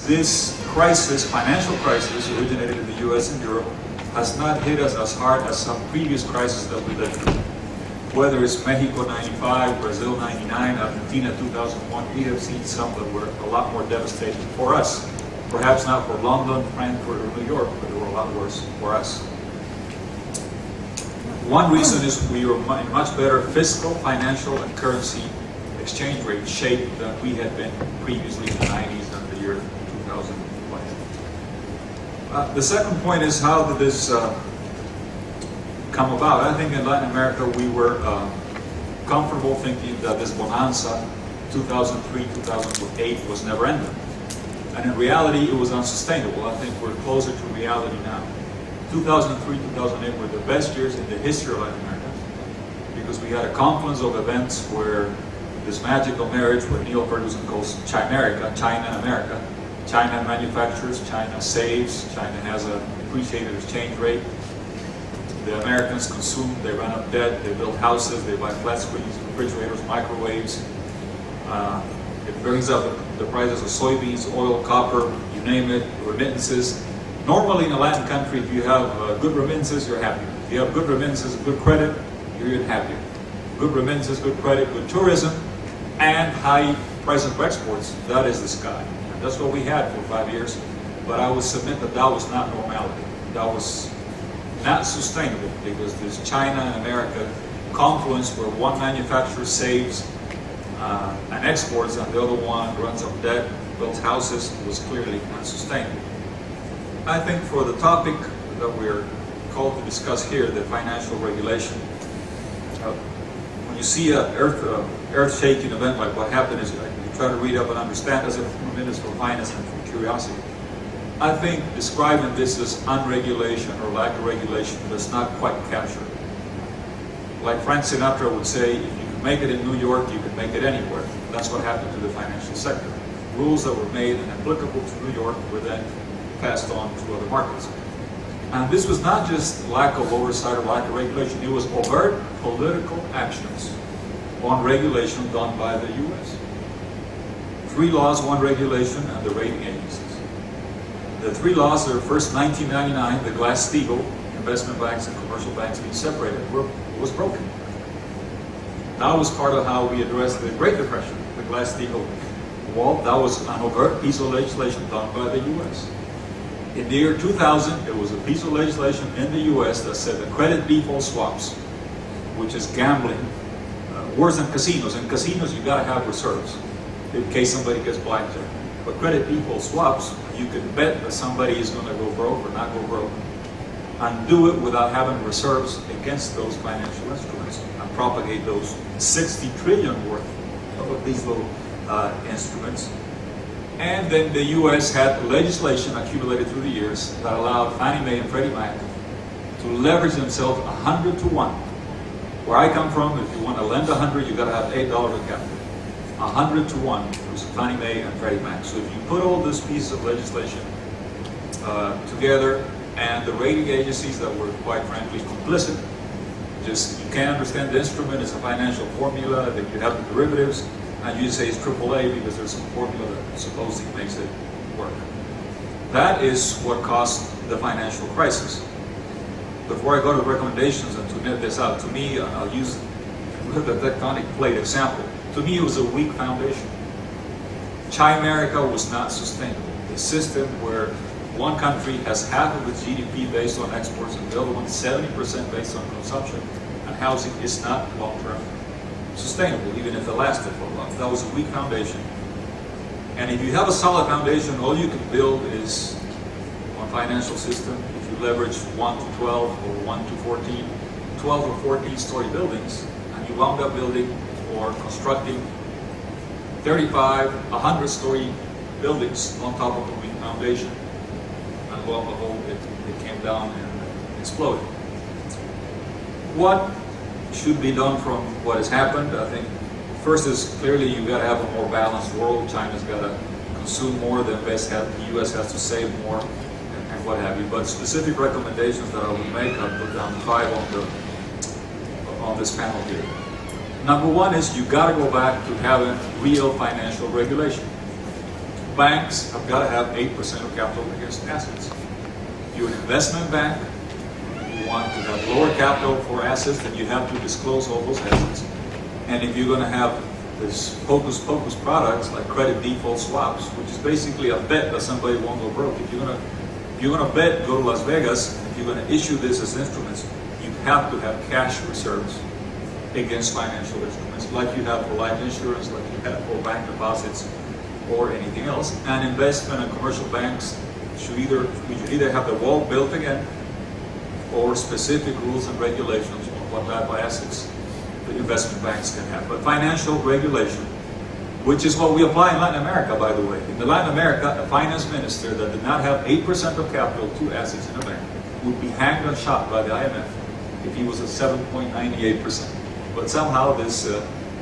this crisis, financial crisis, originated in the US and Europe, has not hit us as hard as some previous crises that we lived through. Whether it's Mexico 95, Brazil 99, Argentina 2001, we have seen some that were a lot more devastating for us. Perhaps not for London, Frankfurt, or New York, but they were a lot worse for us. One reason is we were in much better fiscal, financial, and currency exchange rate shape than we had been previously in the 90s and the year 2001. The second point is, how did this come about? I think in Latin America we were comfortable thinking that this bonanza, 2003, 2008, was never ending. And in reality, it was unsustainable. I think we're closer to reality now. 2003, 2008 were the best years in the history of Latin America, because we had a confluence of events where this magical marriage, what Neil Ferguson calls Chimerica, China and America. China manufactures, China saves, China has an appreciated exchange rate. The Americans consume, they run up debt, they build houses, they buy flat screens, refrigerators, microwaves. It brings up the prices of soybeans, oil, copper, you name it, remittances. Normally in a Latin country, if you have good remittances, you're happy. If you have good remittances, good credit, you're even happier. Good remittances, good credit, good tourism, and high prices of exports, that is the sky. And that's what we had for 5 years. But I would submit that that was not normality. That was not sustainable, because this China and America confluence where one manufacturer saves and exports and the other one runs up debt, builds houses, was clearly unsustainable. I think for the topic that we're called to discuss here, the financial regulation, when you see an earth-shaking event like what happened, is you try to read up and understand as if minutes for finance and for curiosity. I think describing this as unregulation or lack of regulation does not quite capture it. Like Frank Sinatra would say, if you can make it in New York, you can make it anywhere. That's what happened to the financial sector. Rules that were made and applicable to New York were then passed on to other markets. And this was not just lack of oversight or lack of regulation, it was overt political actions on regulation done by the US. 3 laws, 1 regulation, and the rating agencies. The 3 laws are first 1999, the Glass-Steagall, investment banks and commercial banks being separated, was broken. That was part of how we addressed the Great Depression, the Glass-Steagall wall. That was an overt piece of legislation done by the US. In the year 2000, there was a piece of legislation in the US that said that credit default swaps, which is gambling, worse than casinos. In casinos, you gotta have reserves in case somebody gets blackjack. But credit default swaps, you can bet that somebody is gonna go broke or not go broke, and do it without having reserves against those financial instruments, and propagate those 60 trillion worth of these little instruments. And then the US had legislation accumulated through the years that allowed Fannie Mae and Freddie Mac to leverage themselves 100 to 1. Where I come from, if you want to lend 100, you got to have $8 of capital. 100 to 1 was Fannie Mae and Freddie Mac. So if you put all these pieces of legislation together, and the rating agencies that were quite frankly complicit, just you can't understand the instrument, it's a financial formula, that you have the derivatives, and you say it's AAA because there's some formula that supposedly makes it work. That is what caused the financial crisis. Before I go to recommendations and to net this out, to me, I'll use the tectonic plate example. To me, it was a weak foundation. Chimerica was not sustainable. The system where one country has half of its GDP based on exports and the other one 70% based on consumption and housing is not long-term sustainable, even if it lasted for a while. That was a weak foundation. And if you have a solid foundation, all you can build is one financial system. If you leverage 1 to 12 or 1 to 14, 12 or 14 story buildings, and you wound up building or constructing 35, 100 story buildings on top of a weak foundation, and lo and behold, it came down and exploded. What should be done from what has happened? I think first is clearly you got to have a more balanced world. China's got to consume more, the US has to save more, and what have you. But specific recommendations that I would make, I'll put down 5 on this panel here. Number 1 is you got to go back to having real financial regulation. banks have got to have 8% of capital against assets. If you're an investment bank, you want to have lower capital for assets, then you have to disclose all those assets. And if you're going to have this hocus pocus products like credit default swaps, which is basically a bet that somebody won't go broke. If you're going to bet, go to Las Vegas. If you're going to issue this as instruments, you have to have cash reserves against financial instruments, like you have for life insurance, like you have for bank deposits, or anything else. And investment and commercial banks we should either have the wall built again, or specific rules and regulations on what type of assets the investment banks can have. But financial regulation, which is what we apply in Latin America, by the way. In Latin America, a finance minister that did not have 8% of capital to assets in a bank would be hanged and shot by the IMF if he was at 7.98%. But somehow this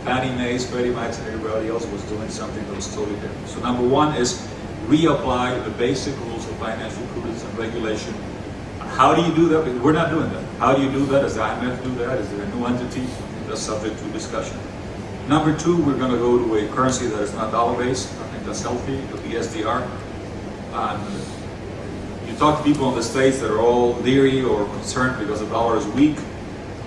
Fannie Mae's, Freddie Mac's, and everybody else was doing something that was totally different. So number one is reapply the basic rules of financial prudence and regulation. How do you do that? Because we're not doing that. How do you do that? Does the IMF do that? Is there a new entity? That's subject to discussion. Number two, we're going to go to a currency that is not dollar-based. I think that's healthy. It'll be SDR. You talk to people in the States that are all leery or concerned because the dollar is weak.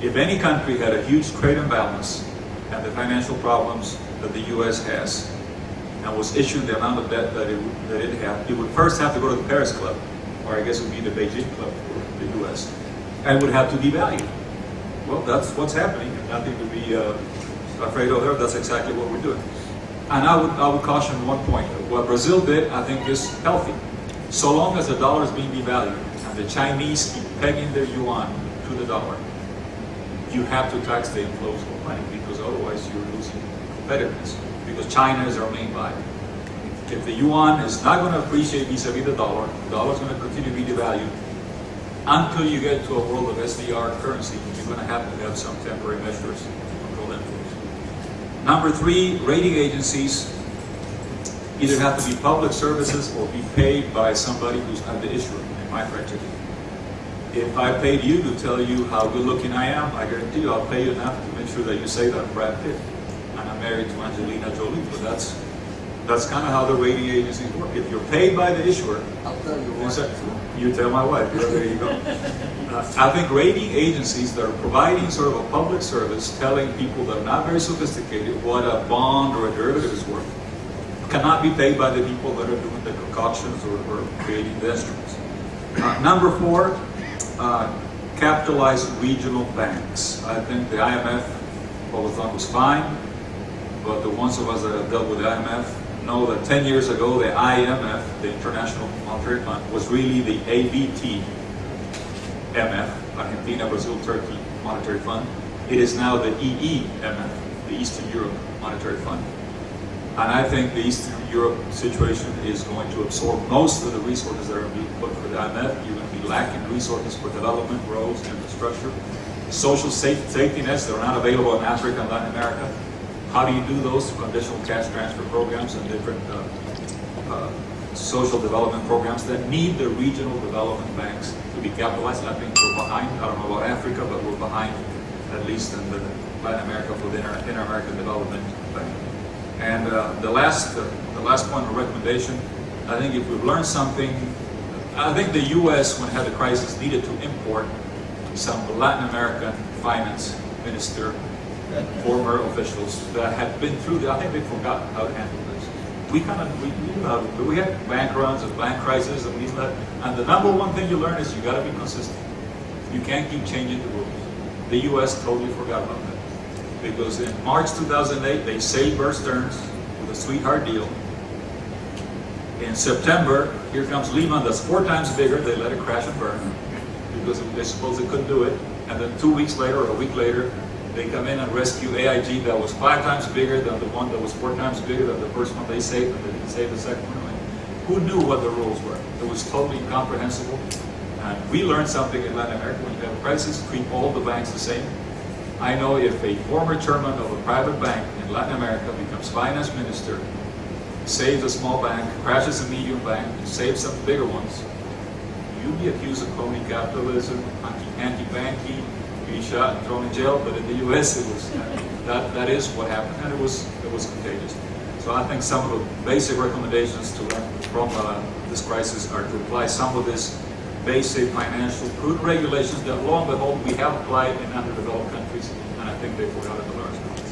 If any country had a huge trade imbalance and the financial problems that the U.S. has, and was issuing the amount of debt that it had, it would first have to go to the Paris Club, or I guess it would be the Beijing Club for the U.S., and would have to devalue. Well, that's what's happening, and nothing to be afraid of there. That's exactly what we're doing. And I would caution one point. What Brazil did, I think, is healthy. So long as the dollar is being devalued, and the Chinese keep pegging their yuan to the dollar, you have to tax the inflows of money, because otherwise you're losing competitiveness, because China is our main buyer. If the yuan is not going to appreciate vis-a-vis the dollar is going to continue to be devalued until you get to a world of SDR currency. You're going to have some temporary measures to control inflows. Number three, rating agencies either have to be public services or be paid by somebody who's not the issuer, in my criteria. If I paid you to tell you how good looking I am, I guarantee you I'll pay you enough to make sure that you say that I'm Brad Pitt and I'm married to Angelina Jolie. But that's kind of how the rating agencies work. If you're paid by the issuer, I'll tell you what. You tell my wife. Yeah, there you go. I think rating agencies that are providing sort of a public service, telling people that are not very sophisticated what a bond or a derivative is worth, cannot be paid by the people that are doing the concoctions or creating the instruments. Number four, capitalized regional banks. I think the IMF, what was done was fine, but the ones of us that have dealt with the IMF know that 10 years ago, the IMF, the International Monetary Fund, was really the ABT MF, Argentina, Brazil, Turkey Monetary Fund. It is now the EEMF, the Eastern Europe Monetary Fund. And I think the Eastern Europe situation is going to absorb most of the resources that are being put for the IMF. You're going to be lacking resources for development, roads, infrastructure, social safety nets that are not available in Africa and Latin America. How do you do those? Through conditional cash transfer programs and different social development programs that need the regional development banks to be capitalized. I think we're behind. I don't know about Africa, but we're behind, at least in the Latin America, for the Inter-American Development Bank. And the last point of recommendation, I think if we've learned something, I think the U.S., when it had the crisis, needed to import some Latin American finance minister, former officials that had been through I think they forgot how to handle this. We knew how to do. We had bank runs and bank crises, and the number one thing you learn is you got to be consistent. You can't keep changing the rules. The U.S. totally forgot about that. Because in March 2008, they saved Bear Stearns with a sweetheart deal. In September, here comes Lehman, that's 4 times bigger. They let it crash and burn because they supposed they couldn't do it. And then 2 weeks later or a week later, they come in and rescue AIG that was 5 times bigger than the one that was 4 times bigger than the first one they saved, and they didn't save the second one. Who knew what the rules were? It was totally incomprehensible. And we learned something in Latin America. When you have a crisis, treat all the banks the same. I know if a former chairman of a private bank in Latin America becomes finance minister, saves a small bank, crashes a medium bank, and saves some bigger ones, you'd be accused of crony capitalism, anti-banking, be shot and thrown in jail. But in the U.S., it was that is what happened, and it was contagious. So I think some of the basic recommendations to learn from this crisis are to apply some of this basic financial prudent regulations that, lo and behold, we have applied in underdeveloped countries, and I think they've forgotten to learn.